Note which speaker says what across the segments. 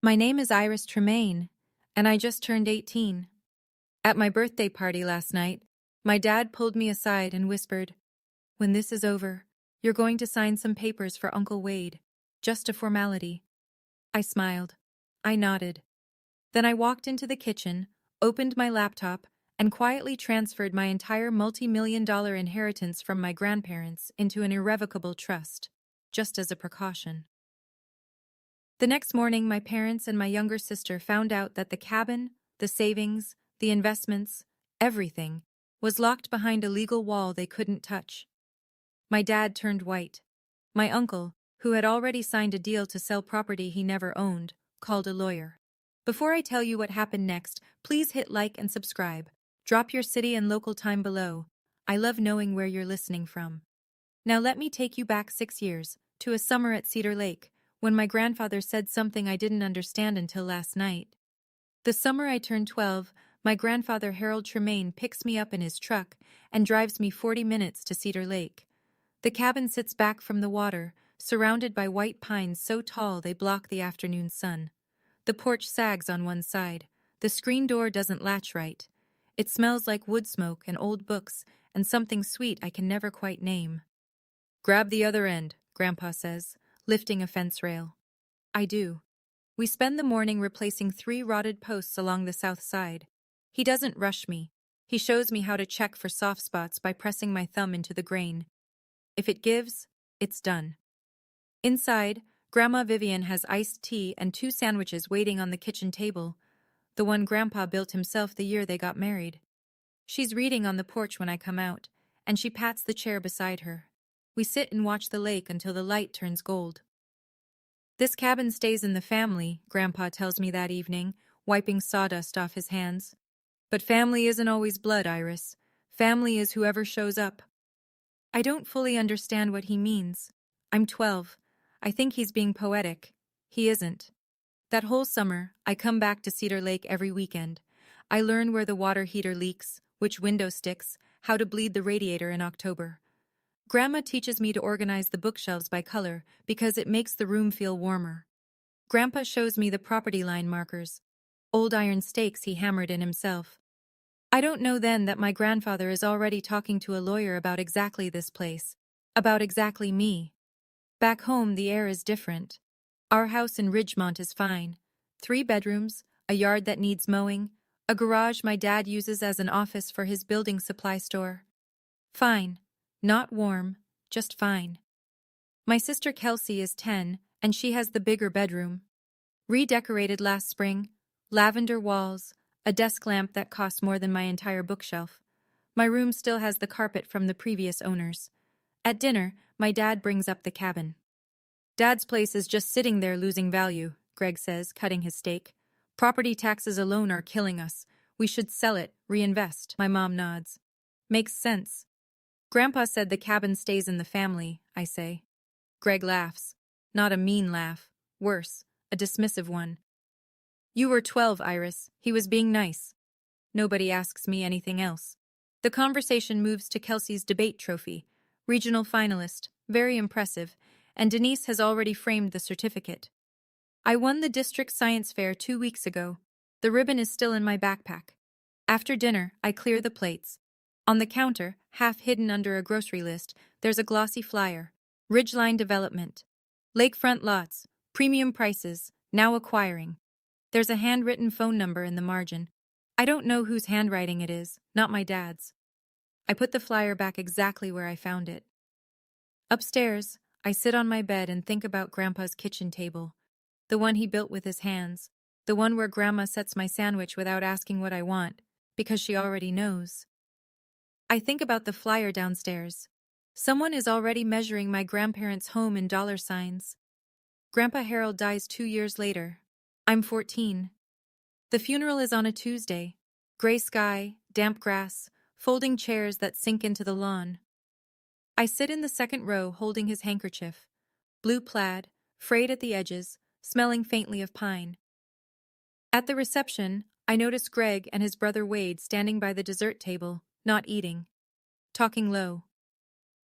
Speaker 1: My name is Iris Tremaine, and I just turned 18. At my birthday party last night, my dad pulled me aside and whispered, "When this is over, you're going to sign some papers for Uncle Wade. Just a formality." I smiled. I nodded. Then I walked into the kitchen, opened my laptop, and quietly transferred my entire multi-million-dollar inheritance from my grandparents into an irrevocable trust, just as a precaution. The next morning, my parents and my younger sister found out that the cabin, the savings, the investments, everything, was locked behind a legal wall they couldn't touch. My dad turned white. My uncle, who had already signed a deal to sell property he never owned, called a lawyer. Before I tell you what happened next, please hit like and subscribe. Drop your city and local time below. I love knowing where you're listening from. Now let me take you back 6 years, to a summer at Cedar Lake, when my grandfather said something I didn't understand until last night. The summer I turned 12, my grandfather Harold Tremaine picks me up in his truck and drives me 40 minutes to Cedar Lake. The cabin sits back from the water, surrounded by white pines so tall they block the afternoon sun. The porch sags on one side. The screen door doesn't latch right. It smells like wood smoke and old books and something sweet I can never quite name. "Grab the other end," Grandpa says, lifting a fence rail. I do. We spend the morning replacing 3 rotted posts along the south side. He doesn't rush me. He shows me how to check for soft spots by pressing my thumb into the grain. If it gives, it's done. Inside, Grandma Vivian has iced tea and 2 sandwiches waiting on the kitchen table, the one Grandpa built himself the year they got married. She's reading on the porch when I come out, and she pats the chair beside her. We sit and watch the lake until the light turns gold. "This cabin stays in the family," Grandpa tells me that evening, wiping sawdust off his hands. "But family isn't always blood, Iris. Family is whoever shows up." I don't fully understand what he means. I'm 12. I think he's being poetic. He isn't. That whole summer, I come back to Cedar Lake every weekend. I learn where the water heater leaks, which window sticks, how to bleed the radiator in October. Grandma teaches me to organize the bookshelves by color because it makes the room feel warmer. Grandpa shows me the property line markers, old iron stakes he hammered in himself. I don't know then that my grandfather is already talking to a lawyer about exactly this place, about exactly me. Back home, the air is different. Our house in Ridgemont is fine. 3 bedrooms, a yard that needs mowing, a garage my dad uses as an office for his building supply store. Fine. Not warm, just fine. My sister Kelsey is 10, and she has the bigger bedroom. Redecorated last spring, lavender walls, a desk lamp that costs more than my entire bookshelf. My room still has the carpet from the previous owners. At dinner, my dad brings up the cabin. "Dad's place is just sitting there losing value," Greg says, cutting his steak. "Property taxes alone are killing us. We should sell it, reinvest." My mom nods. "Makes sense." "Grandpa said the cabin stays in the family," I say. Greg laughs. Not a mean laugh. Worse, a dismissive one. "You were 12, Iris. He was being nice." Nobody asks me anything else. The conversation moves to Kelsey's debate trophy. Regional finalist, very impressive, and Denise has already framed the certificate. "I won the district science fair 2 weeks ago. The ribbon is still in my backpack." After dinner, I clear the plates. On the counter, half hidden under a grocery list, there's a glossy flyer. Ridgeline Development. Lakefront lots, premium prices, now acquiring. There's a handwritten phone number in the margin. I don't know whose handwriting it is, not my dad's. I put the flyer back exactly where I found it. Upstairs, I sit on my bed and think about Grandpa's kitchen table. The one he built with his hands. The one where Grandma sets my sandwich without asking what I want, because she already knows. I think about the flyer downstairs. Someone is already measuring my grandparents' home in dollar signs. Grandpa Harold dies 2 years later. I'm 14. The funeral is on a Tuesday. Gray sky, damp grass, folding chairs that sink into the lawn. I sit in the second row holding his handkerchief. Blue plaid, frayed at the edges, smelling faintly of pine. At the reception, I notice Greg and his brother Wade standing by the dessert table, not eating. Talking low.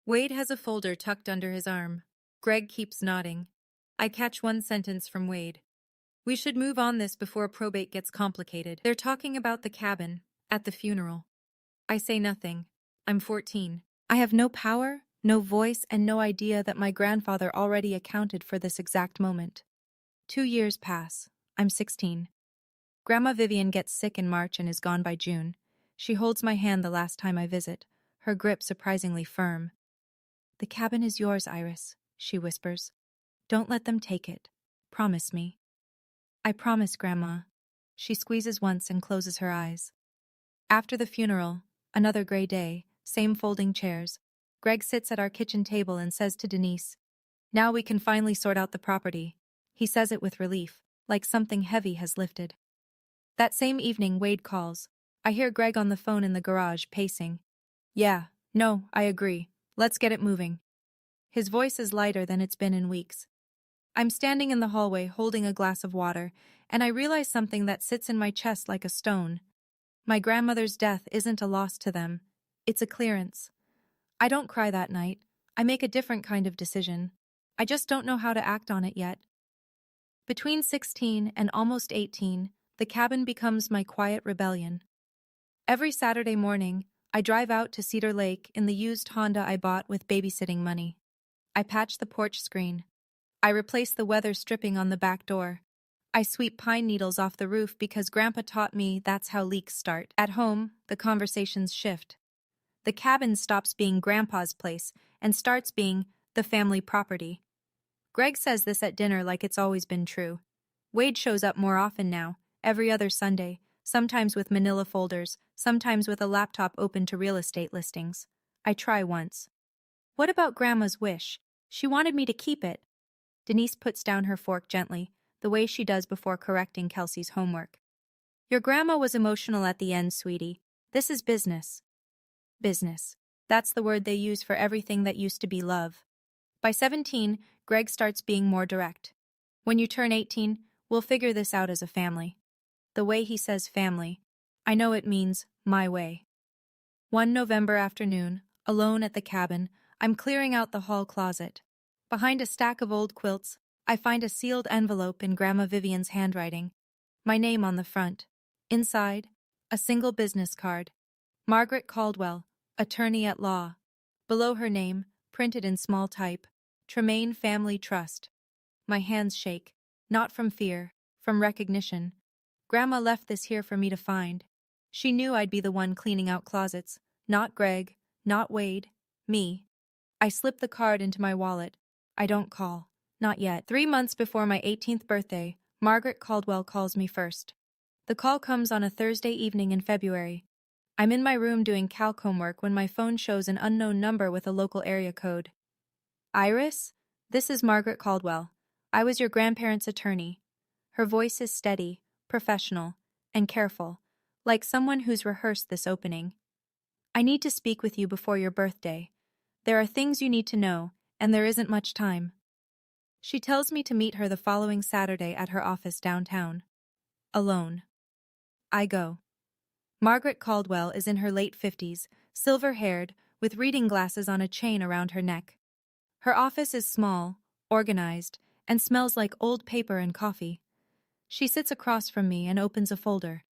Speaker 1: Wade has a folder tucked under his arm. Greg keeps nodding. I catch one sentence from Wade. We should move on this before probate gets complicated. They're talking about the cabin at the funeral. I say nothing. I'm 14. I have no power, no voice, and no idea that my grandfather already accounted for this exact moment. 2 years pass. I'm 16. Grandma Vivian gets sick in March and is gone by June. She holds my hand the last time I visit, her grip surprisingly firm. "The cabin is yours, Iris," she whispers. "Don't let them take it. Promise me." "I promise, Grandma." She squeezes once and closes her eyes. After the funeral, another gray day, same folding chairs. Greg sits at our kitchen table and says to Denise, "Now we can finally sort out the property." He says it with relief, like something heavy has lifted. That same evening, Wade calls. I hear Greg on the phone in the garage, pacing. "Yeah, no, I agree. Let's get it moving." His voice is lighter than it's been in weeks. I'm standing in the hallway holding a glass of water, and I realize something that sits in my chest like a stone. My grandmother's death isn't a loss to them. It's a clearance. I don't cry that night. I make a different kind of decision. I just don't know how to act on it yet. Between 16 and almost 18, the cabin becomes my quiet rebellion. Every Saturday morning, I drive out to Cedar Lake in the used Honda I bought with babysitting money. I patch the porch screen. I replace the weather stripping on the back door. I sweep pine needles off the roof because Grandpa taught me that's how leaks start. At home, the conversations shift. The cabin stops being Grandpa's place and starts being the family property. Greg says this at dinner like it's always been true. Wade shows up more often now, every other Sunday, sometimes with manila folders, sometimes with a laptop open to real estate listings. I try once. "What about Grandma's wish? She wanted me to keep it." Denise puts down her fork gently, the way she does before correcting Kelsey's homework. "Your grandma was emotional at the end, sweetie. This is business." Business. That's the word they use for everything that used to be love. By 17, Greg starts being more direct. "When you turn 18, we'll figure this out as a family." The way he says family, I know it means my way. One November afternoon, alone at the cabin, I'm clearing out the hall closet. Behind a stack of old quilts, I find a sealed envelope in Grandma Vivian's handwriting. My name on the front. Inside, a single business card. Margaret Caldwell, attorney at law. Below her name, printed in small type, Tremaine Family Trust. My hands shake, not from fear, from recognition. Grandma left this here for me to find. She knew I'd be the one cleaning out closets, not Greg, not Wade, me. I slip the card into my wallet. I don't call. Not yet. 3 months before my 18th birthday, Margaret Caldwell calls me first. The call comes on a Thursday evening in February. I'm in my room doing calc homework when my phone shows an unknown number with a local area code. "Iris? This is Margaret Caldwell. I was your grandparents' attorney." Her voice is steady, professional, and careful, like someone who's rehearsed this opening. "I need to speak with you before your birthday. There are things you need to know, and there isn't much time." She tells me to meet her the following Saturday at her office downtown. Alone. I go. Margaret Caldwell is in her late 50s, silver-haired, with reading glasses on a chain around her neck. Her office is small, organized, and smells like old paper and coffee. She sits across from me and opens a folder.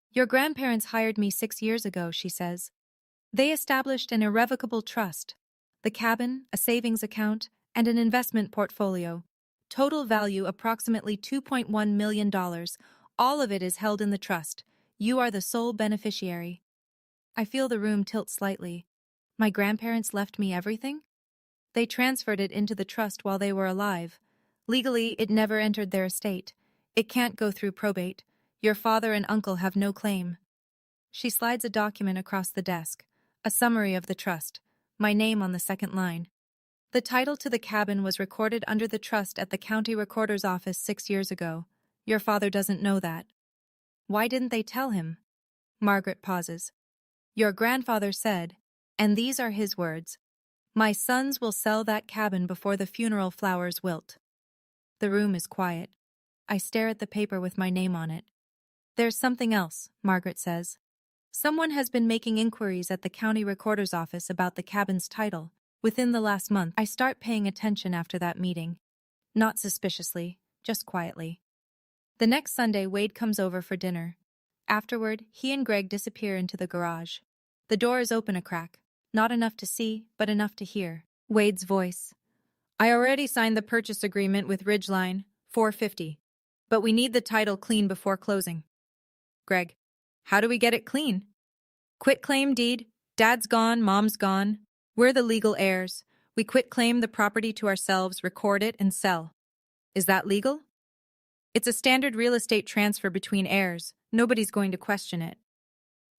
Speaker 1: "Your grandparents hired me 6 years ago," she says. "They established an irrevocable trust, the cabin, a savings account, and an investment portfolio. Total value approximately $2.1 million. All of it is held in the trust. You are the sole beneficiary." I feel the room tilt slightly. My grandparents left me everything? They transferred it into the trust while they were alive. Legally, it never entered their estate. It can't go through probate. Your father and uncle have no claim. She slides a document across the desk, a summary of the trust, my name on the second line. "The title to the cabin was recorded under the trust at the county recorder's office 6 years ago. Your father doesn't know that." "Why didn't they tell him?" Margaret pauses. "Your grandfather said, and these are his words, 'My sons will sell that cabin before the funeral flowers wilt.'" The room is quiet. I stare at the paper with my name on it. "There's something else," Margaret says. "Someone has been making inquiries at the county recorder's office about the cabin's title. Within the last month, I start paying attention after that meeting. Not suspiciously, just quietly. The next Sunday, Wade comes over for dinner. Afterward, he and Greg disappear into the garage. The door is open a crack, not enough to see, but enough to hear. Wade's voice. I already signed the purchase agreement with Ridgeline, $450. But we need the title clean before closing. Greg. How do we get it clean? Quit claim deed. Dad's gone, mom's gone. We're the legal heirs. We quit claim the property to ourselves, record it, and sell. Is that legal? It's a standard real estate transfer between heirs. Nobody's going to question it.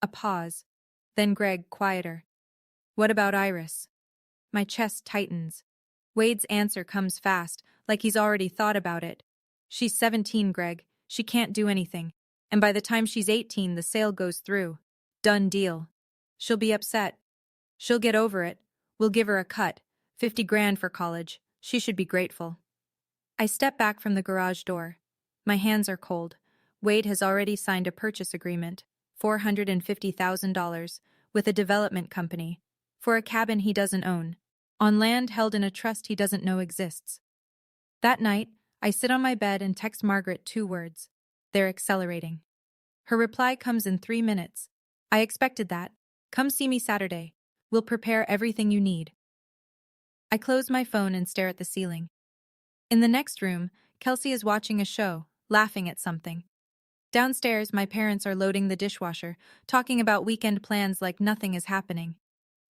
Speaker 1: A pause. Then Greg, quieter. What about Iris? My chest tightens. Wade's answer comes fast, like he's already thought about it. She's 17, Greg. She can't do anything. And by the time she's 18, the sale goes through. Done deal. She'll be upset. She'll get over it. We'll give her a cut. 50 grand for college. She should be grateful. I step back from the garage door. My hands are cold. Wade has already signed a purchase agreement, $450,000, with a development company, for a cabin he doesn't own, on land held in a trust he doesn't know exists. That night, I sit on my bed and text Margaret 2 words. They're accelerating. Her reply comes in 3 minutes. I expected that. Come see me Saturday. We'll prepare everything you need. I close my phone and stare at the ceiling. In the next room, Kelsey is watching a show, laughing at something. Downstairs, my parents are loading the dishwasher, talking about weekend plans like nothing is happening.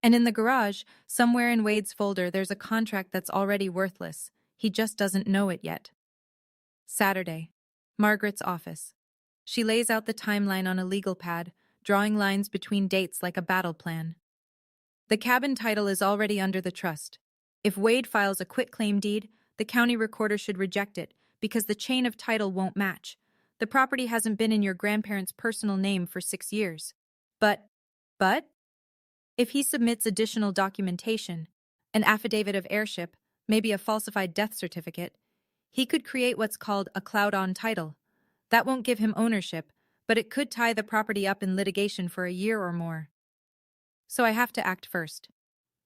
Speaker 1: And in the garage, somewhere in Wade's folder, there's a contract that's already worthless. He just doesn't know it yet. Saturday. Margaret's office. She lays out the timeline on a legal pad, drawing lines between dates like a battle plan. The cabin title is already under the trust. If Wade files a quitclaim deed, the county recorder should reject it because the chain of title won't match. The property hasn't been in your grandparents' personal name for 6 years. But, if he submits additional documentation, an affidavit of heirship, maybe a falsified death certificate, he could create what's called a cloud on title. That won't give him ownership, but it could tie the property up in litigation for a year or more. So I have to act first.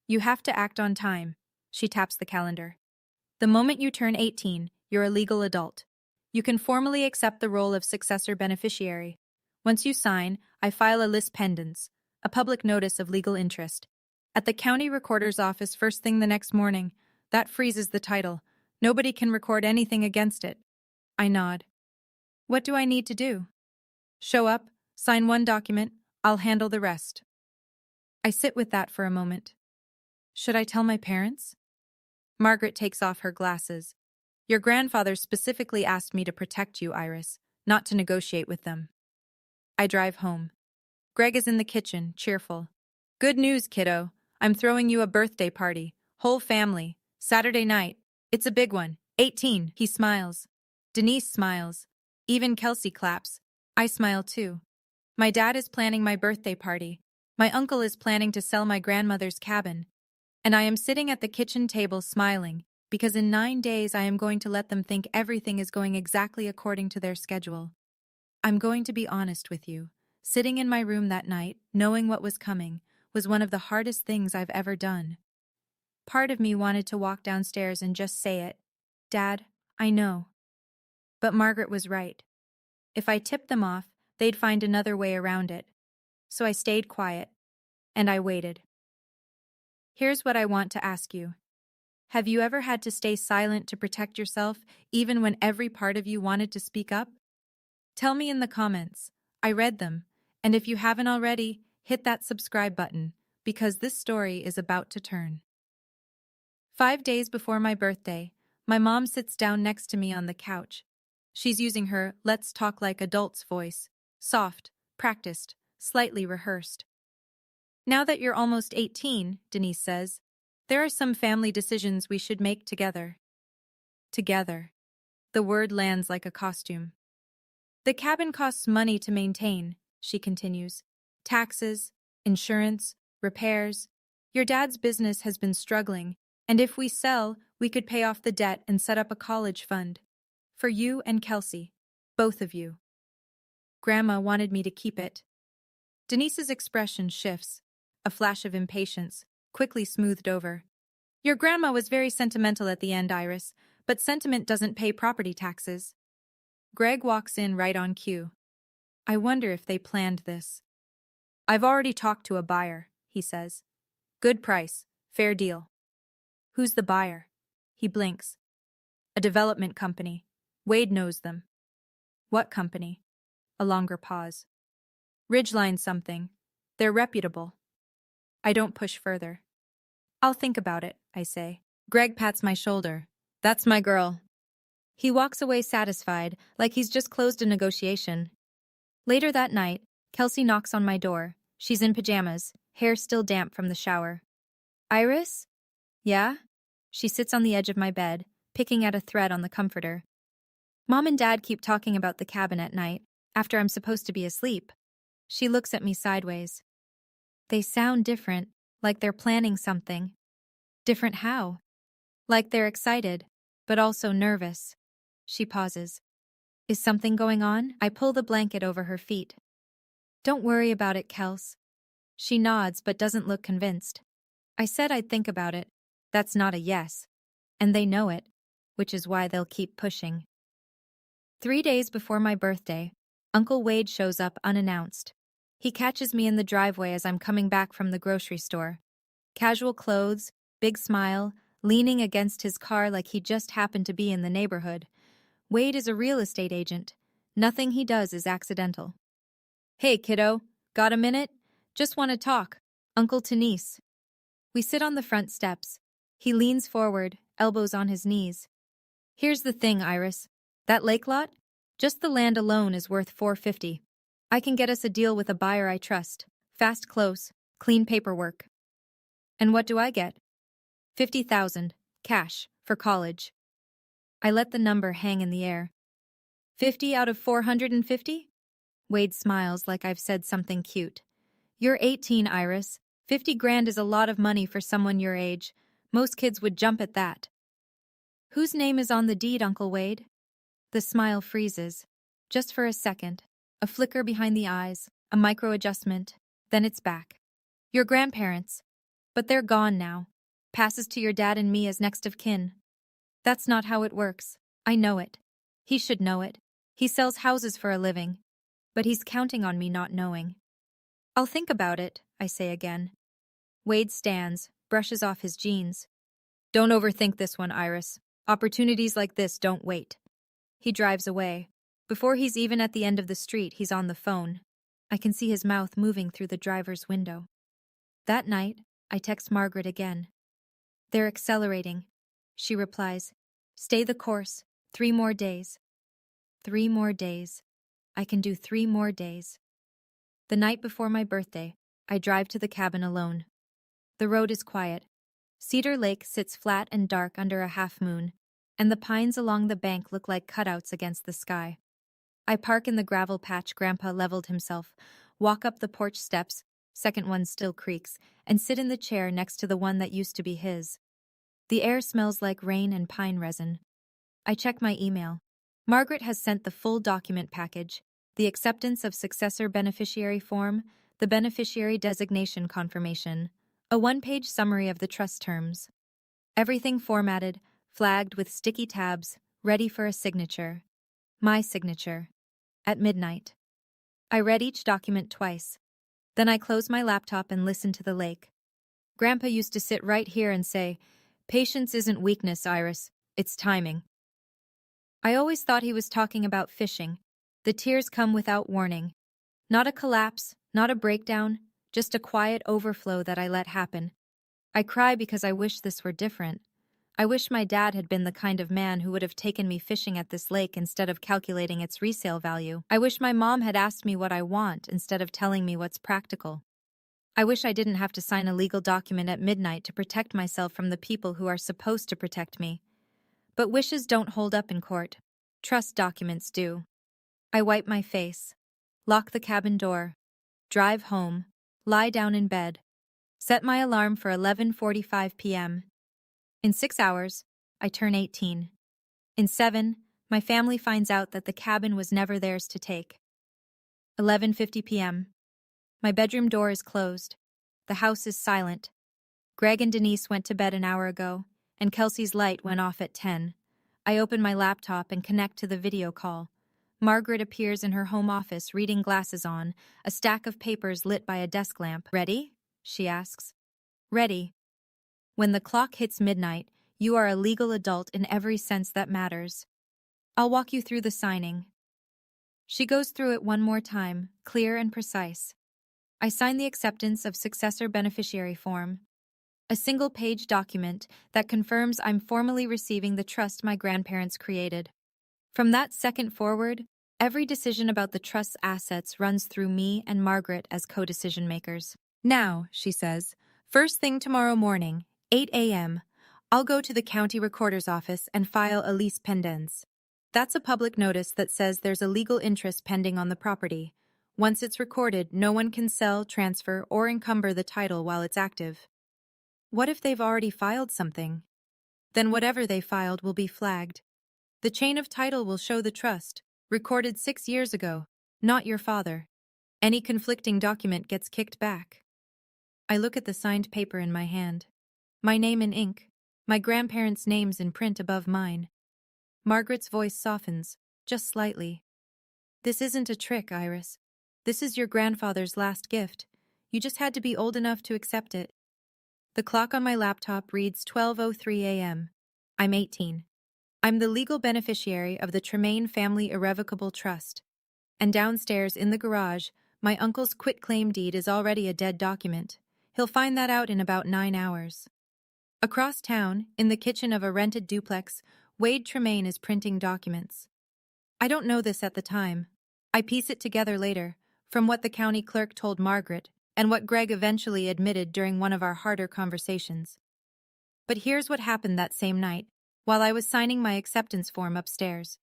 Speaker 1: You have to act on time. She taps the calendar. The moment you turn 18, you're a legal adult. You can formally accept the role of successor beneficiary. Once you sign, I file a lis pendens, a public notice of legal interest, at the county recorder's office first thing the next morning. That freezes the title. Nobody can record anything against it. I nod. What do I need to do? Show up, sign one document, I'll handle the rest. I sit with that for a moment. Should I tell my parents? Margaret takes off her glasses. Your grandfather specifically asked me to protect you, Iris, not to negotiate with them. I drive home. Greg is in the kitchen, cheerful. Good news, kiddo. I'm throwing you a birthday party. Whole family. Saturday night. It's a big one. 18. He smiles. Denise smiles. Even Kelsey claps. I smile too. My dad is planning my birthday party. My uncle is planning to sell my grandmother's cabin. And I am sitting at the kitchen table smiling, because in 9 days I am going to let them think everything is going exactly according to their schedule. I'm going to be honest with you. Sitting in my room that night, knowing what was coming, was one of the hardest things I've ever done. Part of me wanted to walk downstairs and just say it. Dad, I know. But Margaret was right. If I tipped them off, they'd find another way around it. So I stayed quiet, and I waited. Here's what I want to ask you. Have you ever had to stay silent to protect yourself, even when every part of you wanted to speak up? Tell me in the comments. I read them, and if you haven't already, hit that subscribe button, because this story is about to turn. 5 days before my birthday, my mom sits down next to me on the couch. She's using her "let's talk like adults" voice, soft, practiced, slightly rehearsed. Now that you're almost 18, Denise says, there are some family decisions we should make together. Together. The word lands like a costume. The cabin costs money to maintain, she continues. Taxes, insurance, repairs. Your dad's business has been struggling, and if we sell, we could pay off the debt and set up a college fund. For you and Kelsey. Both of you. Grandma wanted me to keep it. Denise's expression shifts. A flash of impatience, quickly smoothed over. Your grandma was very sentimental at the end, Iris, but sentiment doesn't pay property taxes. Greg walks in right on cue. I wonder if they planned this. I've already talked to a buyer, he says. Good price, fair deal. Who's the buyer? He blinks. A development company. Wade knows them. What company? A longer pause. Ridgeline something. They're reputable. I don't push further. I'll think about it, I say. Greg pats my shoulder. That's my girl. He walks away satisfied, like he's just closed a negotiation. Later that night, Kelsey knocks on my door. She's in pajamas, hair still damp from the shower. Iris? Yeah? She sits on the edge of my bed, picking at a thread on the comforter. Mom and Dad keep talking about the cabin at night, after I'm supposed to be asleep. She looks at me sideways. They sound different, like they're planning something. Different how? Like they're excited, but also nervous. She pauses. Is something going on? I pull the blanket over her feet. Don't worry about it, Kels. She nods but doesn't look convinced. I said I'd think about it. That's not a yes. And they know it, which is why they'll keep pushing. 3 days before my birthday, Uncle Wade shows up unannounced. He catches me in the driveway as I'm coming back from the grocery store. Casual clothes, big smile, leaning against his car like he just happened to be in the neighborhood. Wade is a real estate agent. Nothing he does is accidental. Hey, kiddo, got a minute? Just want to talk. Uncle to niece. We sit on the front steps. He leans forward, elbows on his knees. Here's the thing, Iris. That lake lot? Just the land alone is worth $450. I can get us a deal with a buyer I trust. Fast close, clean paperwork. And what do I get? $50,000, cash, for college. I let the number hang in the air. 50 out of 450? Wade smiles like I've said something cute. You're 18, Iris. 50 grand is a lot of money for someone your age. Most kids would jump at that. Whose name is on the deed, Uncle Wade? The smile freezes. Just for a second. A flicker behind the eyes, a micro-adjustment, then it's back. Your grandparents. But they're gone now. Passes to your dad and me as next of kin. That's not how it works. I know it. He should know it. He sells houses for a living. But he's counting on me not knowing. I'll think about it, I say again. Wade stands, brushes off his jeans. Don't overthink this one, Iris. Opportunities like this don't wait. He drives away. Before he's even at the end of the street, he's on the phone. I can see his mouth moving through the driver's window. That night, I text Margaret again. They're accelerating. She replies, stay the course. 3 more days. 3 more days. I can do 3 more days. The night before my birthday, I drive to the cabin alone. The road is quiet. Cedar Lake sits flat and dark under a half moon, and the pines along the bank look like cutouts against the sky. I park in the gravel patch Grandpa leveled himself, walk up the porch steps, second one still creaks, and sit in the chair next to the one that used to be his. The air smells like rain and pine resin. I check my email. Margaret has sent the full document package, the acceptance of successor beneficiary form, the beneficiary designation confirmation, a 1-page summary of the trust terms. Everything formatted, flagged with sticky tabs, ready for a signature. My signature. At midnight. I read each document twice. Then I close my laptop and listen to the lake. Grandpa used to sit right here and say, "Patience isn't weakness, Iris. It's timing." I always thought he was talking about fishing. The tears come without warning. Not a collapse, not a breakdown, just a quiet overflow that I let happen. I cry because I wish this were different. I wish my dad had been the kind of man who would have taken me fishing at this lake instead of calculating its resale value. I wish my mom had asked me what I want instead of telling me what's practical. I wish I didn't have to sign a legal document at midnight to protect myself from the people who are supposed to protect me. But wishes don't hold up in court. Trust documents do. I wipe my face, lock the cabin door, drive home, lie down in bed, set my alarm for 11:45 p.m. In 6 hours, I turn 18. In 7, my family finds out that the cabin was never theirs to take. 11:50 p.m. My bedroom door is closed. The house is silent. Greg and Denise went to bed an hour ago, and Kelsey's light went off at 10. I open my laptop and connect to the video call. Margaret appears in her home office, reading glasses on, a stack of papers lit by a desk lamp. "Ready?" she asks. "Ready." When the clock hits midnight, you are a legal adult in every sense that matters. I'll walk you through the signing. She goes through it one more time, clear and precise. I sign the acceptance of successor beneficiary form, a single-page document that confirms I'm formally receiving the trust my grandparents created. From that second forward, every decision about the trust's assets runs through me and Margaret as co-decision makers. "Now," she says, "first thing tomorrow morning, 8 a.m., I'll go to the county recorder's office and file a lease pendens. That's a public notice that says there's a legal interest pending on the property. Once it's recorded, no one can sell, transfer, or encumber the title while it's active." What if they've already filed something? Then whatever they filed will be flagged. The chain of title will show the trust, recorded 6 years ago, not your father. Any conflicting document gets kicked back. I look at the signed paper in my hand. My name in ink, my grandparents' names in print above mine. Margaret's voice softens, just slightly. "This isn't a trick, Iris. This is your grandfather's last gift. You just had to be old enough to accept it." The clock on my laptop reads 12:03 a.m. I'm 18. I'm the legal beneficiary of the Tremaine Family Irrevocable Trust. And downstairs in the garage, my uncle's quitclaim deed is already a dead document. He'll find that out in about 9 hours. Across town, in the kitchen of a rented duplex, Wade Tremaine is printing documents. I don't know this at the time. I piece it together later, from what the county clerk told Margaret and what Greg eventually admitted during one of our harder conversations. But here's what happened that same night, while I was signing my acceptance form upstairs.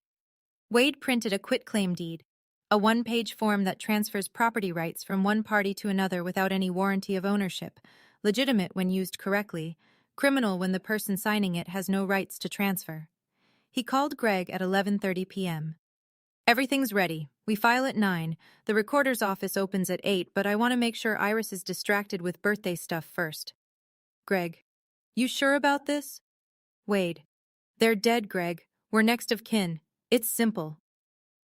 Speaker 1: Wade printed a quitclaim deed, a one-page form that transfers property rights from one party to another without any warranty of ownership, legitimate when used correctly, criminal when the person signing it has no rights to transfer. He called Greg at 11:30 p.m. "Everything's ready. We file at 9. The recorder's office opens at 8, but I want to make sure Iris is distracted with birthday stuff first." Greg: "You sure about this?" Wade: "They're dead, Greg. We're next of kin. It's simple."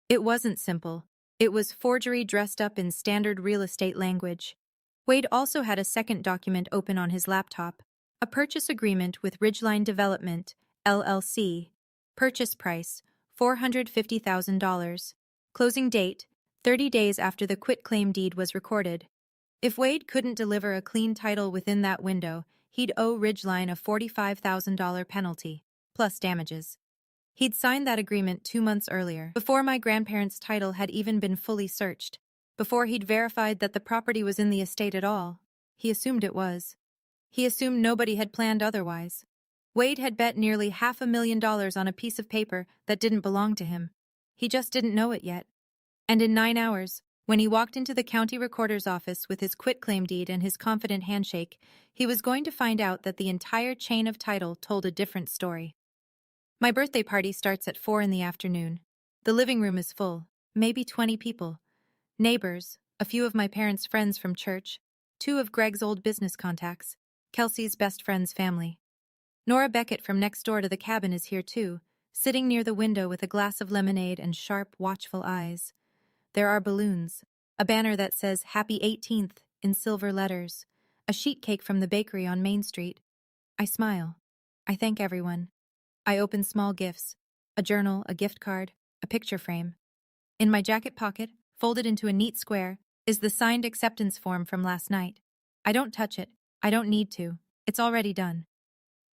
Speaker 1: It wasn't simple. It was forgery dressed up in standard real estate language. Wade also had a second document open on his laptop, a purchase agreement with Ridgeline Development, LLC. Purchase price, $450,000. Closing date, 30 days after the quitclaim deed was recorded. If Wade couldn't deliver a clean title within that window, he'd owe Ridgeline a $45,000 penalty, plus damages. He'd signed that agreement 2 months earlier, before my grandparents' title had even been fully searched, before he'd verified that the property was in the estate at all. He assumed it was. He assumed nobody had planned otherwise. Wade had bet nearly $500,000 on a piece of paper that didn't belong to him. He just didn't know it yet. And in 9 hours, when he walked into the county recorder's office with his quitclaim deed and his confident handshake, he was going to find out that the entire chain of title told a different story. My birthday party starts at 4 in the afternoon. The living room is full, maybe 20 people. Neighbors, a few of my parents' friends from church, 2 of Greg's old business contacts, Kelsey's best friend's family. Nora Beckett from next door to the cabin is here too, sitting near the window with a glass of lemonade and sharp, watchful eyes. There are balloons, a banner that says Happy 18th in silver letters, a sheet cake from the bakery on Main Street. I smile. I thank everyone. I open small gifts, a journal, a gift card, a picture frame. In my jacket pocket, folded into a neat square, is the signed acceptance form from last night. I don't touch it. I don't need to. It's already done.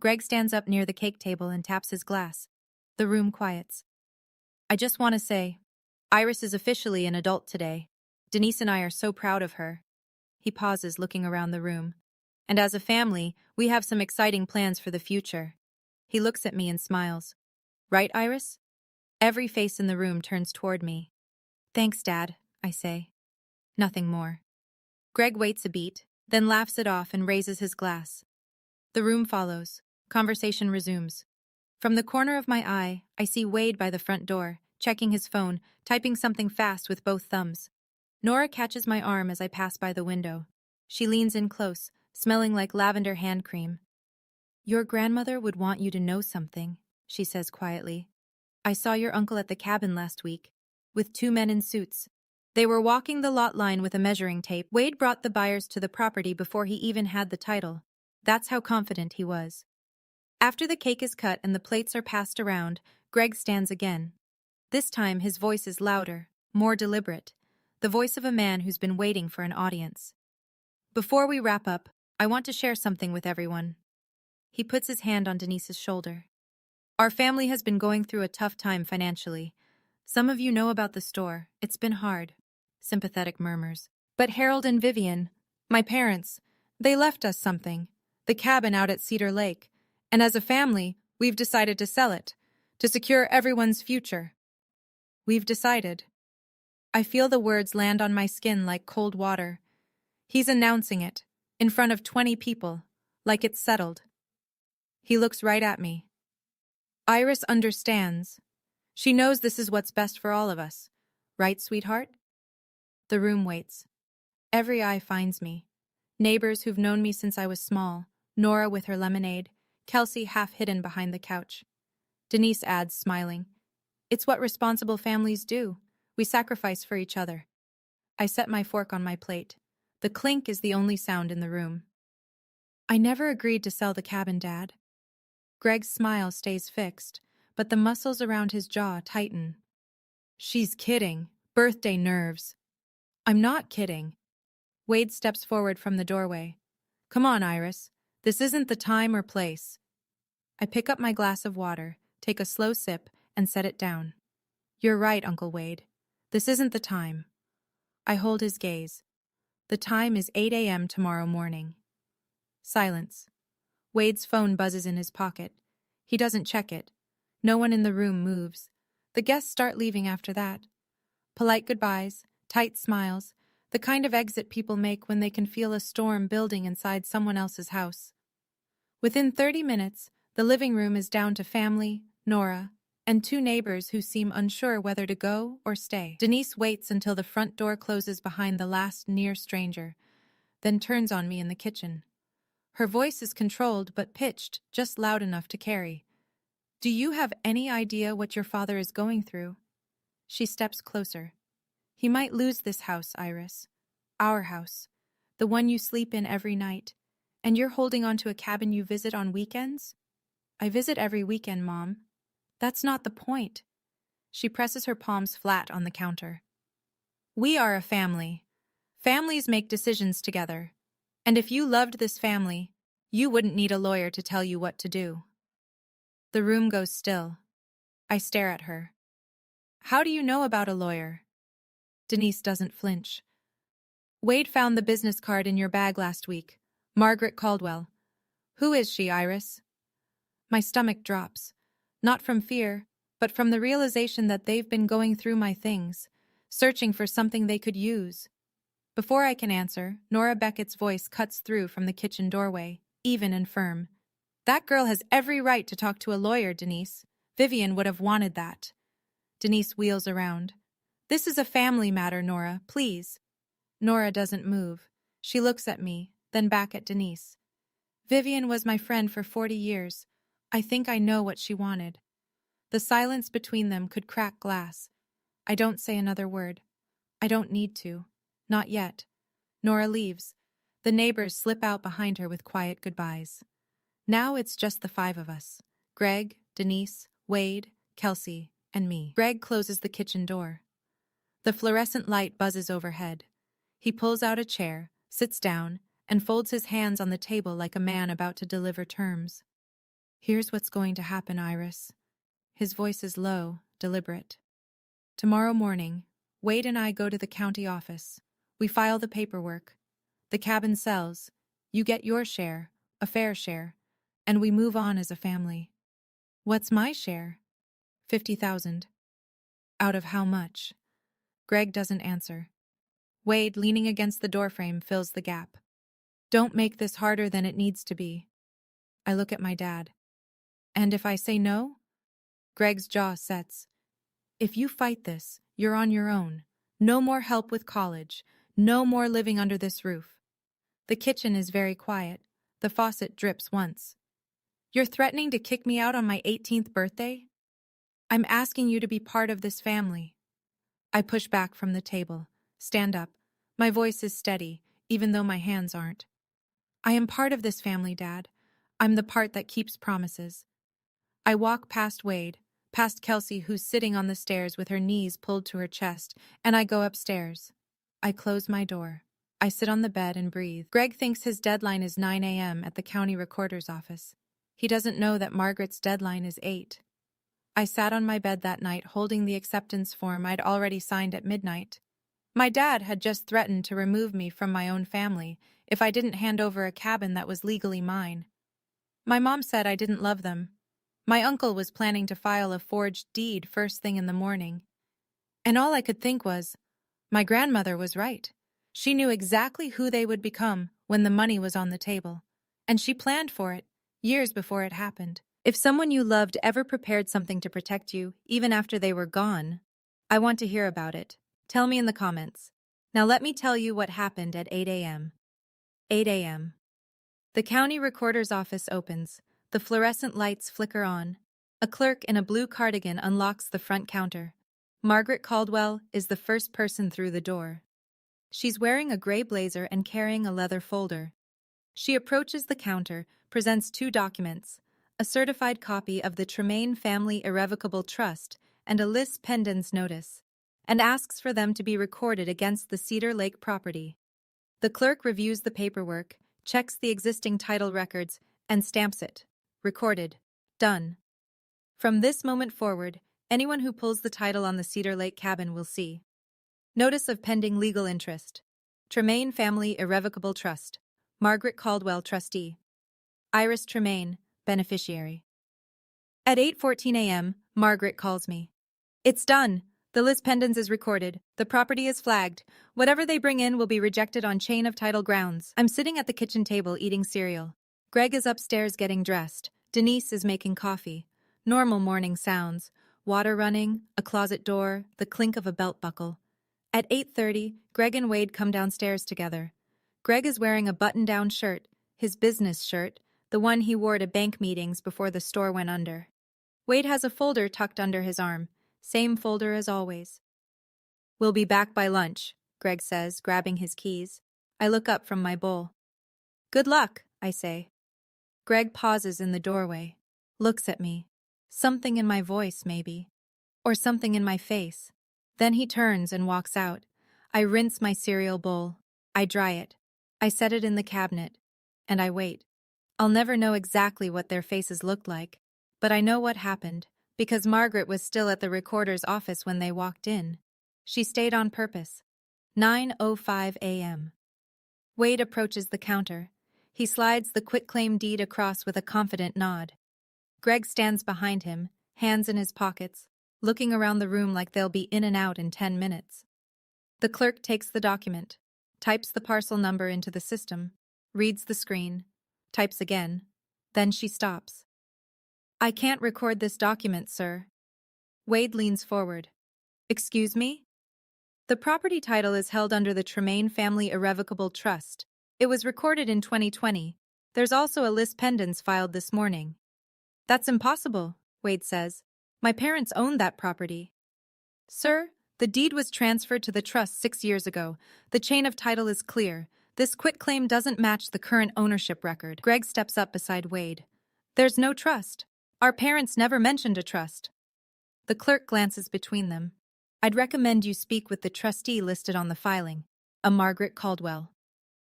Speaker 1: Greg stands up near the cake table and taps his glass. The room quiets. "I just want to say, Iris is officially an adult today. Denise and I are so proud of her." He pauses, looking around the room. "And as a family, we have some exciting plans for the future." He looks at me and smiles. "Right, Iris?" Every face in the room turns toward me. "Thanks, Dad," I say. Nothing more. Greg waits a beat, then laughs it off and raises his glass. The room follows. Conversation resumes. From the corner of my eye, I see Wade by the front door, checking his phone, typing something fast with both thumbs. Nora catches my arm as I pass by the window. She leans in close, smelling like lavender hand cream. "Your grandmother would want you to know something," she says quietly. "I saw your uncle at the cabin last week. with two men in suits. They were walking the lot line with a measuring tape. Wade brought the buyers to the property before he even had the title. That's how confident he was. After the cake is cut and the plates are passed around, Greg stands again. This time his voice is louder, more deliberate, the voice of a man who's been waiting for an audience. Before we wrap up, I want to share something with everyone. He puts his hand on Denise's shoulder. Our family has been going through a tough time financially. Some of you know about the store. It's been hard. Sympathetic murmurs. But Harold and Vivian, my parents, they left us something. The cabin out at Cedar Lake. And as a family, we've decided to sell it. To secure everyone's future. We've decided. I feel the words land on my skin like cold water. He's announcing it, in front of 20 people, like it's settled. He looks right at me. Iris understands. She knows this is what's best for all of us. Right, sweetheart? The room waits. Every eye finds me. Neighbors who've known me since I was small, Nora with her lemonade, Kelsey half hidden behind the couch. Denise adds, smiling. It's what responsible families do. We sacrifice for each other. I set my fork on my plate. The clink is the only sound in the room. I never agreed to sell the cabin, Dad. Greg's smile stays fixed, but the muscles around his jaw tighten. She's kidding. Birthday nerves. I'm not kidding. Wade steps forward from the doorway. Come on, Iris. This isn't the time or place. I pick up my glass of water, take a slow sip, and set it down. You're right, Uncle Wade. This isn't the time. I hold his gaze. The time is 8 a.m. tomorrow morning. Silence. Wade's phone buzzes in his pocket. He doesn't check it. No one in the room moves. The guests start leaving after that. Polite goodbyes, tight smiles, the kind of exit people make when they can feel a storm building inside someone else's house. Within 30 minutes, the living room is down to family, Nora, and two neighbors who seem unsure whether to go or stay. Denise waits until the front door closes behind the last near stranger, then turns on me in the kitchen. Her voice is controlled but pitched, just loud enough to carry. Do you have any idea what your father is going through? She steps closer. He might lose this house, Iris. Our house. The one you sleep in every night. And you're holding on to a cabin you visit on weekends? I visit every weekend, Mom. That's not the point. She presses her palms flat on the counter. We are a family. Families make decisions together. And if you loved this family, you wouldn't need a lawyer to tell you what to do. The room goes still. I stare at her. How do you know about a lawyer? Denise doesn't flinch. Wade found the business card in your bag last week. Margaret Caldwell. Who is she, Iris? My stomach drops. Not from fear, but from the realization that they've been going through my things, searching for something they could use. Before I can answer, Nora Beckett's voice cuts through from the kitchen doorway, even and firm. That girl has every right to talk to a lawyer, Denise. Vivian would have wanted that. Denise wheels around. This is a family matter, Nora, please. Nora doesn't move. She looks at me, then back at Denise. Vivian was my friend for 40 years. I think I know what she wanted. The silence between them could crack glass. I don't say another word. I don't need to. Not yet. Nora leaves. The neighbors slip out behind her with quiet goodbyes. Now it's just the five of us. Greg, Denise, Wade, Kelsey, and me. Greg closes the kitchen door. The fluorescent light buzzes overhead. He pulls out a chair, sits down, and folds his hands on the table like a man about to deliver terms. Here's what's going to happen, Iris. His voice is low, deliberate. Tomorrow morning, Wade and I go to the county office. We file the paperwork. The cabin sells. You get your share, a fair share, and we move on as a family. What's my share? 50,000. Out of how much? Greg doesn't answer. Wade, leaning against the doorframe, fills the gap. Don't make this harder than it needs to be. I look at my dad. And if I say no? Greg's jaw sets. If you fight this, you're on your own. No more help with college. No more living under this roof. The kitchen is very quiet. The faucet drips once. You're threatening to kick me out on my 18th birthday? I'm asking you to be part of this family. I push back from the table. Stand up. My voice is steady, even though my hands aren't. I am part of this family, Dad. I'm the part that keeps promises. I walk past Wade, past Kelsey, who's sitting on the stairs with her knees pulled to her chest, and I go upstairs. I close my door. I sit on the bed and breathe. Greg thinks his deadline is 9 a.m. at the county recorder's office. He doesn't know that Margaret's deadline is 8. I sat on my bed that night holding the acceptance form I'd already signed at midnight. My dad had just threatened to remove me from my own family if I didn't hand over a cabin that was legally mine. My mom said I didn't love them. My uncle was planning to file a forged deed first thing in the morning. And all I could think was, my grandmother was right. She knew exactly who they would become when the money was on the table. And she planned for it, years before it happened. If someone you loved ever prepared something to protect you, even after they were gone, I want to hear about it. Tell me in the comments. Now let me tell you what happened at 8 a.m. 8 a.m. The county recorder's office opens. The fluorescent lights flicker on. A clerk in a blue cardigan unlocks the front counter. Margaret Caldwell is the first person through the door. She's wearing a gray blazer and carrying a leather folder. She approaches the counter, presents 2 documents, a certified copy of the Tremaine Family Irrevocable Trust and a lis pendens notice, and asks for them to be recorded against the Cedar Lake property. The clerk reviews the paperwork, checks the existing title records, and stamps it. Recorded. Done. From this moment forward, anyone who pulls the title on the Cedar Lake cabin will see. Notice of pending legal interest. Tremaine Family Irrevocable Trust. Margaret Caldwell, trustee. Iris Tremaine, beneficiary. At 8:14 a.m., Margaret calls me. It's done. The lis pendens is recorded. The property is flagged. Whatever they bring in will be rejected on chain of title grounds. I'm sitting at the kitchen table eating cereal. Greg is upstairs getting dressed. Denise is making coffee. Normal morning sounds. Water running, a closet door, the clink of a belt buckle. At 8:30, Greg and Wade come downstairs together. Greg is wearing a button-down shirt, his business shirt, the one he wore to bank meetings before the store went under. Wade has a folder tucked under his arm. Same folder as always. We'll be back by lunch, Greg says, grabbing his keys. I look up from my bowl. Good luck, I say. Greg pauses in the doorway, looks at me. Something in my voice, maybe. Or something in my face. Then he turns and walks out. I rinse my cereal bowl. I dry it. I set it in the cabinet. And I wait. I'll never know exactly what their faces looked like, but I know what happened. Because Margaret was still at the recorder's office when they walked in. She stayed on purpose. 9:05 a.m. Wade approaches the counter. He slides the quitclaim deed across with a confident nod. Greg stands behind him, hands in his pockets, looking around the room like they'll be in and out in 10 minutes. The clerk takes the document, types the parcel number into the system, reads the screen, types again, then she stops. I can't record this document, sir. Wade leans forward. Excuse me? The property title is held under the Tremaine Family Irrevocable Trust. It was recorded in 2020. There's also a lis pendens filed this morning. That's impossible, Wade says. My parents owned that property. Sir, the deed was transferred to the trust 6 years ago. The chain of title is clear. This quitclaim doesn't match the current ownership record. Greg steps up beside Wade. There's no trust. Our parents never mentioned a trust. The clerk glances between them. I'd recommend you speak with the trustee listed on the filing, a Margaret Caldwell.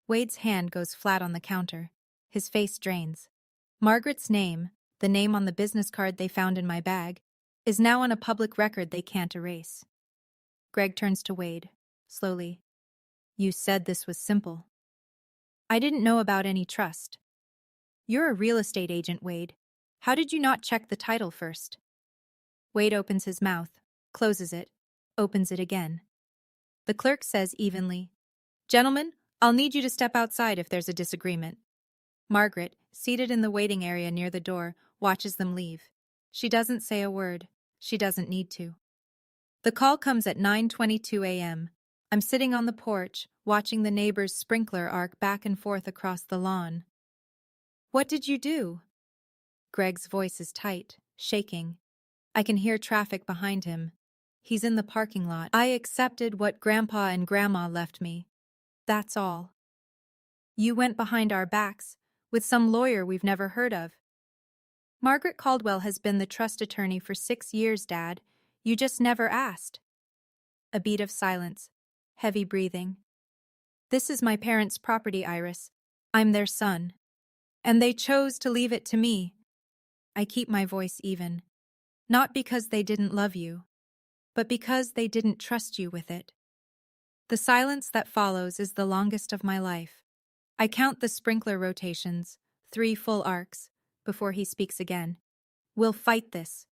Speaker 1: Wade's hand goes flat on the counter. His face drains. Margaret's name, the name on the business card they found in my bag, is now on a public record they can't erase. Greg turns to Wade, slowly. You said this was simple. I didn't know about any trust. You're a real estate agent, Wade. How did you not check the title first? Wade opens his mouth, closes it, opens it again. The clerk says evenly, Gentlemen, I'll need you to step outside if there's a disagreement. Margaret, seated in the waiting area near the door, watches them leave. She doesn't say a word. She doesn't need to. The call comes at 9:22 a.m. I'm sitting on the porch, watching the neighbor's sprinkler arc back and forth across the lawn. What did you do? Greg's voice is tight, shaking. I can hear traffic behind him. He's in the parking lot. I accepted what Grandpa and Grandma left me. That's all. You went behind our backs, with some lawyer we've never heard of. Margaret Caldwell has been the trust attorney for 6 years, Dad. You just never asked. A beat of silence. Heavy breathing. This is my parents' property, Iris. I'm their son. And they chose to leave it to me. I keep my voice even. Not because they didn't love you, but because they didn't trust you with it. The silence that follows is the longest of my life. I count the sprinkler rotations, 3 full arcs, before he speaks again. We'll fight this.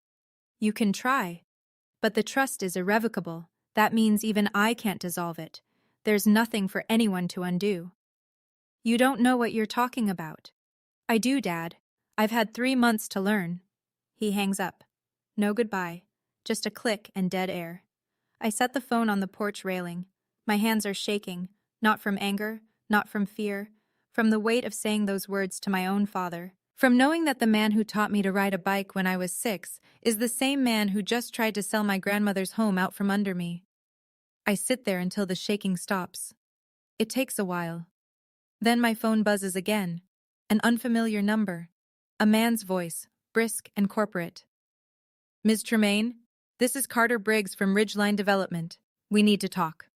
Speaker 1: You can try. But the trust is irrevocable. That means even I can't dissolve it. There's nothing for anyone to undo. You don't know what you're talking about. I do, Dad. I've had 3 months to learn. He hangs up. No goodbye. Just a click and dead air. I set the phone on the porch railing. My hands are shaking, not from anger, not from fear, from the weight of saying those words to my own father, from knowing that the man who taught me to ride a bike when I was 6 is the same man who just tried to sell my grandmother's home out from under me. I sit there until the shaking stops. It takes a while. Then my phone buzzes again. An unfamiliar number. A man's voice, brisk and corporate. Ms. Tremaine, this is Carter Briggs from Ridgeline Development. We need to talk.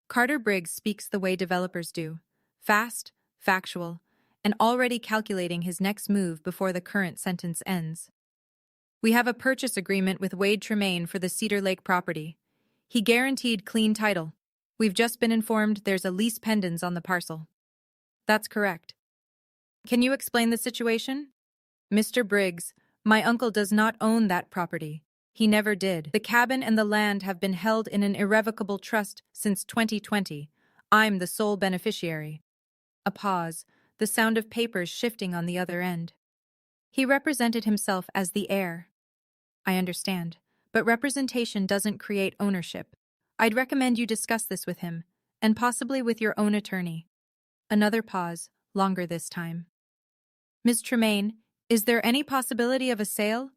Speaker 1: Carter Briggs speaks the way developers do. Fast, factual, and already calculating his next move before the current sentence ends. We have a purchase agreement with Wade Tremaine for the Cedar Lake property. He guaranteed clean title. We've just been informed there's a lease pendens on the parcel. That's correct. Can you explain the situation? Mr. Briggs, my uncle does not own that property. He never did. The cabin and the land have been held in an irrevocable trust since 2020. I'm the sole beneficiary. A pause, the sound of papers shifting on the other end. He represented himself as the heir. I understand, but representation doesn't create ownership. I'd recommend you discuss this with him, and possibly with your own attorney. Another pause, longer this time. Ms. Tremaine, is there any possibility of a sale?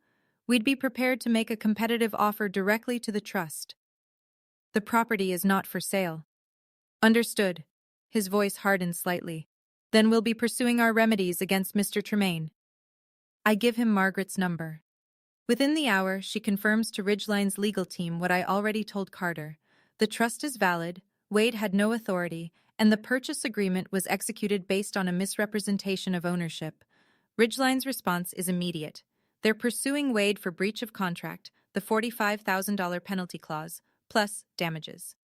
Speaker 1: We'd be prepared to make a competitive offer directly to the trust. The property is not for sale. Understood. His voice hardened slightly. Then we'll be pursuing our remedies against Mr. Tremaine. I give him Margaret's number. Within the hour, she confirms to Ridgeline's legal team what I already told Carter. The trust is valid, Wade had no authority, and the purchase agreement was executed based on a misrepresentation of ownership. Ridgeline's response is immediate. They're pursuing Wade for breach of contract, the $45,000 penalty clause, plus damages.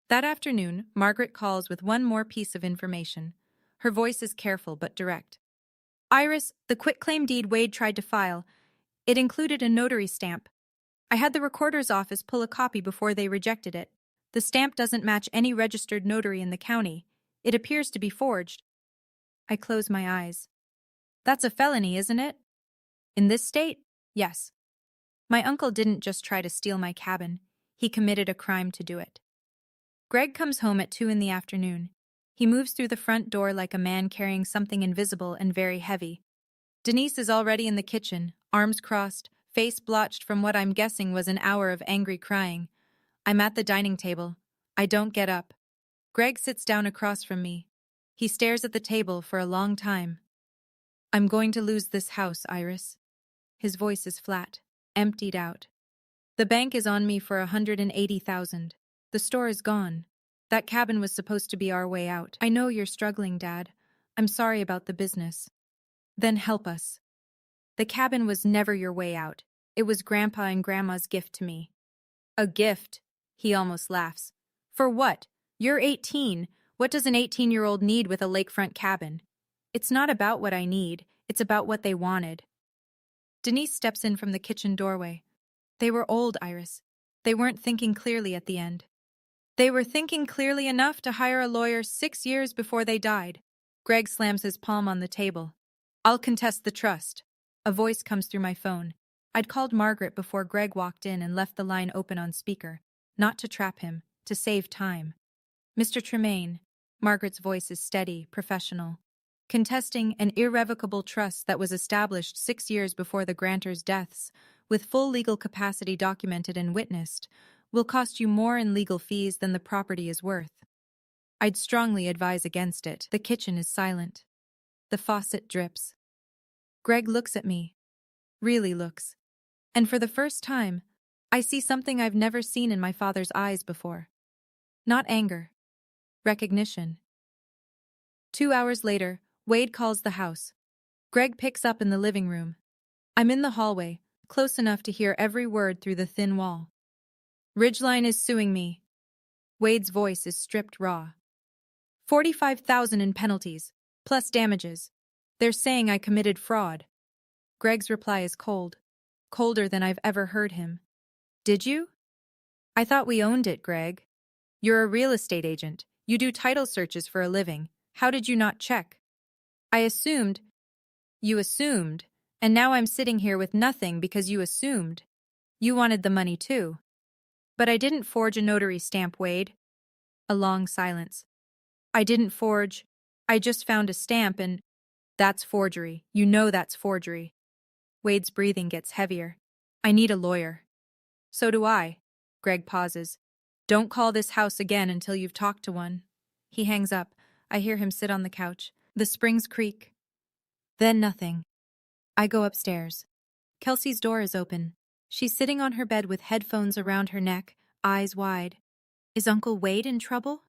Speaker 1: That afternoon, Margaret calls with one more piece of information. Her voice is careful but direct. Iris, the quitclaim deed Wade tried to file, it included a notary stamp. I had the recorder's office pull a copy before they rejected it. The stamp doesn't match any registered notary in the county. It appears to be forged. I close my eyes. That's a felony, isn't it? In this state? Yes. My uncle didn't just try to steal my cabin. He committed a crime to do it. Greg comes home at 2 in the afternoon. He moves through the front door like a man carrying something invisible and very heavy. Denise is already in the kitchen, arms crossed, face blotched from what I'm guessing was an hour of angry crying. I'm at the dining table. I don't get up. Greg sits down across from me. He stares at the table for a long time. I'm going to lose this house, Iris. His voice is flat, emptied out. The bank is on me for $180,000. The store is gone. That cabin was supposed to be our way out. I know you're struggling, Dad. I'm sorry about the business. Then help us. The cabin was never your way out. It was Grandpa and Grandma's gift to me. A gift? He almost laughs. For what? You're 18. What does an 18-year-old need with a lakefront cabin? It's not about what I need. It's about what they wanted. Denise steps in from the kitchen doorway. They were old, Iris. They weren't thinking clearly at the end. They were thinking clearly enough to hire a lawyer 6 years before they died. Greg slams his palm on the table. I'll contest the trust. A voice comes through my phone. I'd called Margaret before Greg walked in and left the line open on speaker. Not to trap him, to save time. Mr. Tremaine. Margaret's voice is steady, professional. Contesting an irrevocable trust that was established 6 years before the grantors' deaths, with full legal capacity documented and witnessed, will cost you more in legal fees than the property is worth. I'd strongly advise against it. The kitchen is silent. The faucet drips. Greg looks at me. Really looks. And for the first time, I see something I've never seen in my father's eyes before. Not anger. Recognition. 2 hours later, Wade calls the house. Greg picks up in the living room. I'm in the hallway, close enough to hear every word through the thin wall. Ridgeline is suing me. Wade's voice is stripped raw. 45,000 in penalties, plus damages. They're saying I committed fraud. Greg's reply is cold. Colder than I've ever heard him. Did you? I thought we owned it, Greg. You're a real estate agent. You do title searches for a living. How did you not check? I assumed. You assumed, and now I'm sitting here with nothing because you assumed. You wanted the money too. But I didn't forge a notary stamp, Wade. A long silence. I didn't forge. I just found a stamp and… That's forgery. You know that's forgery. Wade's breathing gets heavier. I need a lawyer. So do I. Greg pauses. Don't call this house again until you've talked to one. He hangs up. I hear him sit on the couch. The springs creak. Then nothing. I go upstairs. Kelsey's door is open. She's sitting on her bed with headphones around her neck, eyes wide. Is Uncle Wade in trouble?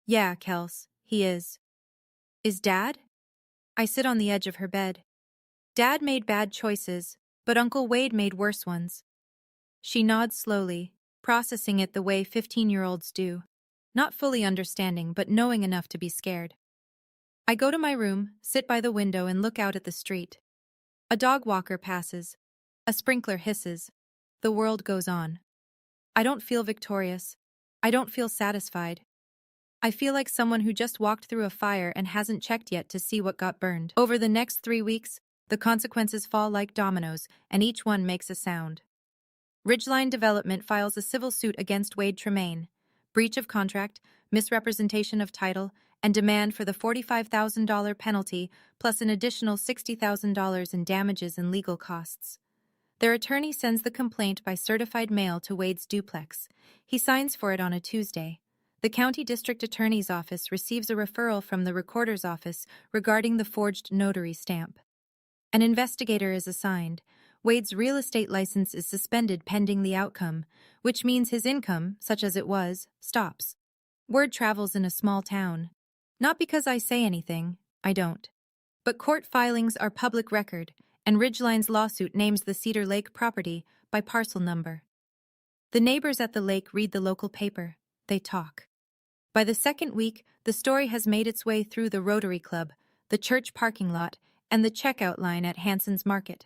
Speaker 1: Yeah, Kels, he is. Is Dad? I sit on the edge of her bed. Dad made bad choices, but Uncle Wade made worse ones. She nods slowly, processing it the way 15-year-olds do, not fully understanding but knowing enough to be scared. I go to my room, sit by the window and look out at the street. A dog walker passes. A sprinkler hisses. The world goes on. I don't feel victorious. I don't feel satisfied. I feel like someone who just walked through a fire and hasn't checked yet to see what got burned. Over the next 3 weeks, the consequences fall like dominoes, and each one makes a sound. Ridgeline Development files a civil suit against Wade Tremaine. Breach of contract, misrepresentation of title, and demand for the $45,000 penalty, plus an additional $60,000 in damages and legal costs. Their attorney sends the complaint by certified mail to Wade's duplex. He signs for it on a Tuesday. The county district attorney's office receives a referral from the recorder's office regarding the forged notary stamp. An investigator is assigned. Wade's real estate license is suspended pending the outcome, which means his income, such as it was, stops. Word travels in a small town. Not because I say anything, I don't. But court filings are public record, and Ridgeline's lawsuit names the Cedar Lake property by parcel number. The neighbors at the lake read the local paper. They talk. By the second week, the story has made its way through the Rotary Club, the church parking lot, and the checkout line at Hanson's Market.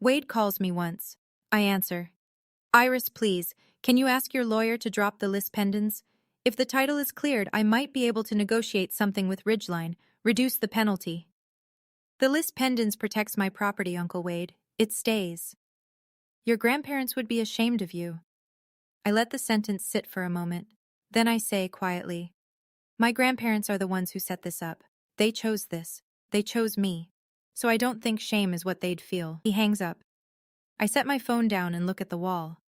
Speaker 1: Wade calls me once. I answer. Iris, please, can you ask your lawyer to drop the lis pendens? If the title is cleared, I might be able to negotiate something with Ridgeline, reduce the penalty. The lis pendens protects my property, Uncle Wade. It stays. Your grandparents would be ashamed of you. I let the sentence sit for a moment. Then I say quietly, my grandparents are the ones who set this up. They chose this. They chose me. So I don't think shame is what they'd feel. He hangs up. I set my phone down and look at the wall.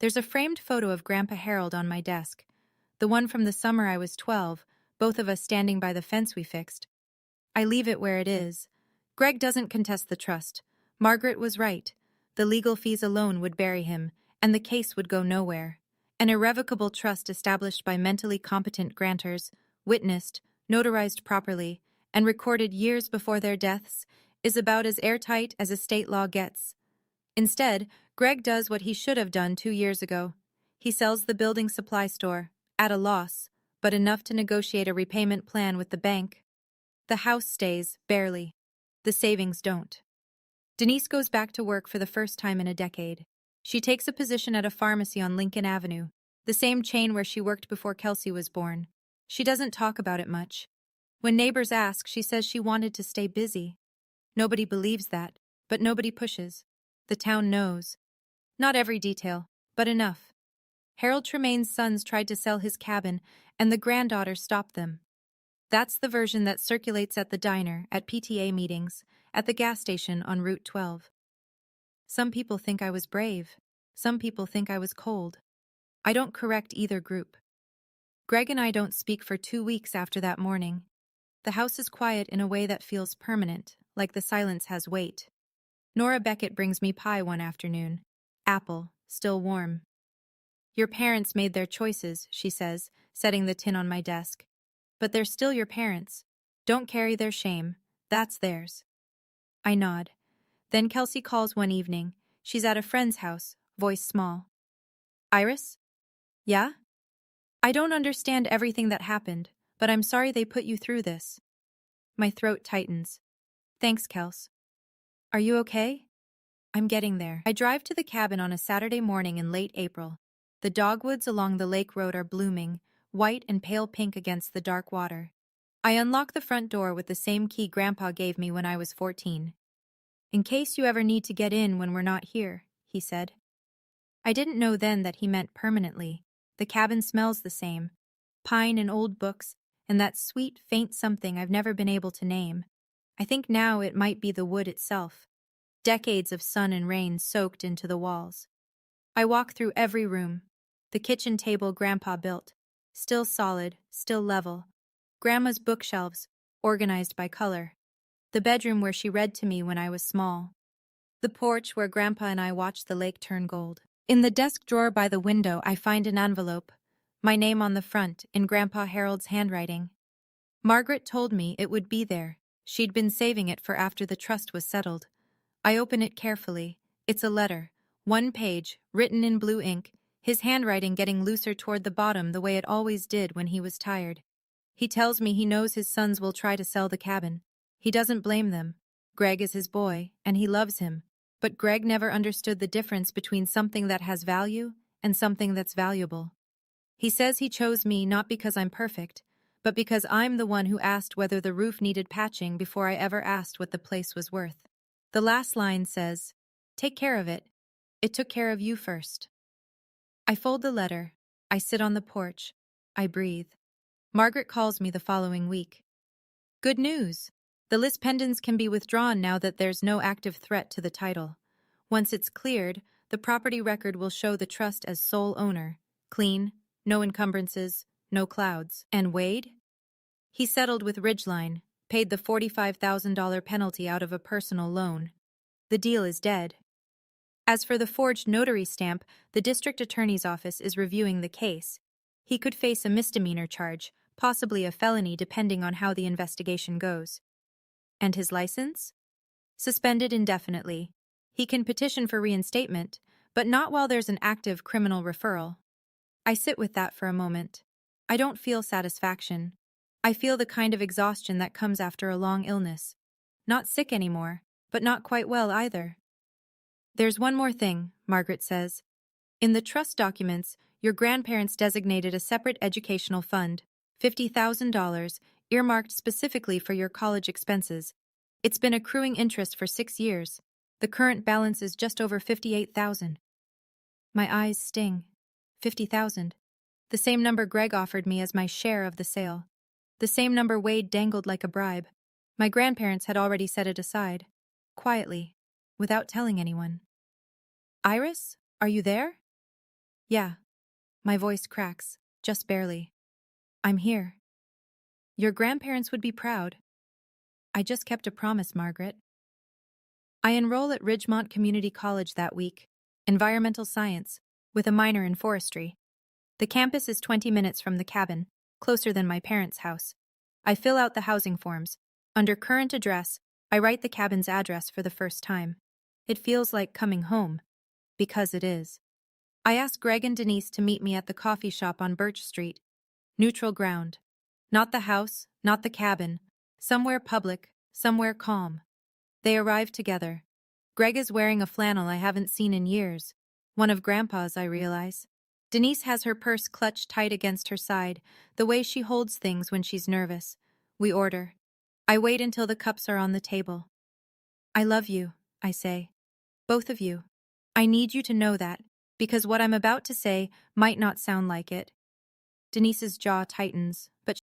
Speaker 1: There's a framed photo of Grandpa Harold on my desk. The one from the summer I was 12, both of us standing by the fence we fixed. I leave it where it is. Greg doesn't contest the trust. Margaret was right. The legal fees alone would bury him, and the case would go nowhere. An irrevocable trust established by mentally competent grantors, witnessed, notarized properly, and recorded years before their deaths, is about as airtight as a state law gets. Instead, Greg does what he should have done 2 years ago. He sells the building supply store, at a loss, but enough to negotiate a repayment plan with the bank. The house stays, barely. The savings don't. Denise goes back to work for the first time in a decade. She takes a position at a pharmacy on Lincoln Avenue, the same chain where she worked before Kelsey was born. She doesn't talk about it much. When neighbors ask, she says she wanted to stay busy. Nobody believes that, but nobody pushes. The town knows. Not every detail, but enough. Harold Tremaine's sons tried to sell his cabin, and the granddaughter stopped them. That's the version that circulates at the diner, at PTA meetings, at the gas station on Route 12. Some people think I was brave. Some people think I was cold. I don't correct either group. Greg and I don't speak for 2 weeks after that morning. The house is quiet in a way that feels permanent, like the silence has weight. Nora Beckett brings me pie one afternoon. Apple, still warm. Your parents made their choices, she says, setting the tin on my desk. But they're still your parents. Don't carry their shame. That's theirs. I nod. Then Kelsey calls one evening. She's at a friend's house, voice small. Iris? Yeah? I don't understand everything that happened, but I'm sorry they put you through this. My throat tightens. Thanks, Kels. Are you okay? I'm getting there. I drive to the cabin on a Saturday morning in late April. The dogwoods along the lake road are blooming, white and pale pink against the dark water. I unlock the front door with the same key Grandpa gave me when I was 14. In case you ever need to get in when we're not here, he said. I didn't know then that he meant permanently. The cabin smells the same. Pine and old books, and that sweet, faint something I've never been able to name. I think now it might be the wood itself. Decades of sun and rain soaked into the walls. I walk through every room. The kitchen table Grandpa built. Still solid, still level. Grandma's bookshelves, organized by color. The bedroom where she read to me when I was small. The porch where Grandpa and I watched the lake turn gold. In the desk drawer by the window, I find an envelope. My name on the front, in Grandpa Harold's handwriting. Margaret told me it would be there. She'd been saving it for after the trust was settled. I open it carefully. It's a letter. 1 page, written in blue ink, his handwriting getting looser toward the bottom the way it always did when he was tired. He tells me he knows his sons will try to sell the cabin. He doesn't blame them. Greg is his boy, and he loves him. But Greg never understood the difference between something that has value and something that's valuable. He says he chose me not because I'm perfect, but because I'm the one who asked whether the roof needed patching before I ever asked what the place was worth. The last line says, "Take care of it. It took care of you first." I fold the letter. I sit on the porch. I breathe. Margaret calls me the following week. Good news! The lis pendens can be withdrawn now that there's no active threat to the title. Once it's cleared, the property record will show the trust as sole owner. Clean, no encumbrances, no clouds. And Wade? He settled with Ridgeline, paid the $45,000 penalty out of a personal loan. The deal is dead. As for the forged notary stamp, the district attorney's office is reviewing the case. He could face a misdemeanor charge, possibly a felony depending on how the investigation goes. And his license? Suspended indefinitely. He can petition for reinstatement, but not while there's an active criminal referral. I sit with that for a moment. I don't feel satisfaction. I feel the kind of exhaustion that comes after a long illness. Not sick anymore, but not quite well either. There's one more thing, Margaret says. In the trust documents, your grandparents designated a separate educational fund, $50,000, earmarked specifically for your college expenses. It's been accruing interest for 6 years. The current balance is just over $58,000. My eyes sting. $50,000. The same number Greg offered me as my share of the sale. The same number Wade dangled like a bribe. My grandparents had already set it aside. Quietly, without telling anyone. Iris, are you there? Yeah. My voice cracks, just barely. I'm here. Your grandparents would be proud. I just kept a promise, Margaret. I enroll at Ridgemont Community College that week, environmental science, with a minor in forestry. The campus is 20 minutes from the cabin, closer than my parents' house. I fill out the housing forms. Under current address, I write the cabin's address for the first time. It feels like coming home, because it is. I ask Greg and Denise to meet me at the coffee shop on Birch Street. Neutral ground. Not the house, not the cabin. Somewhere public, somewhere calm. They arrive together. Greg is wearing a flannel I haven't seen in years. One of Grandpa's, I realize. Denise has her purse clutched tight against her side, the way she holds things when she's nervous. We order. I wait until the cups are on the table. I love you, I say. Both of you. I need you to know that, because what I'm about to say might not sound like it. Denise's jaw tightens,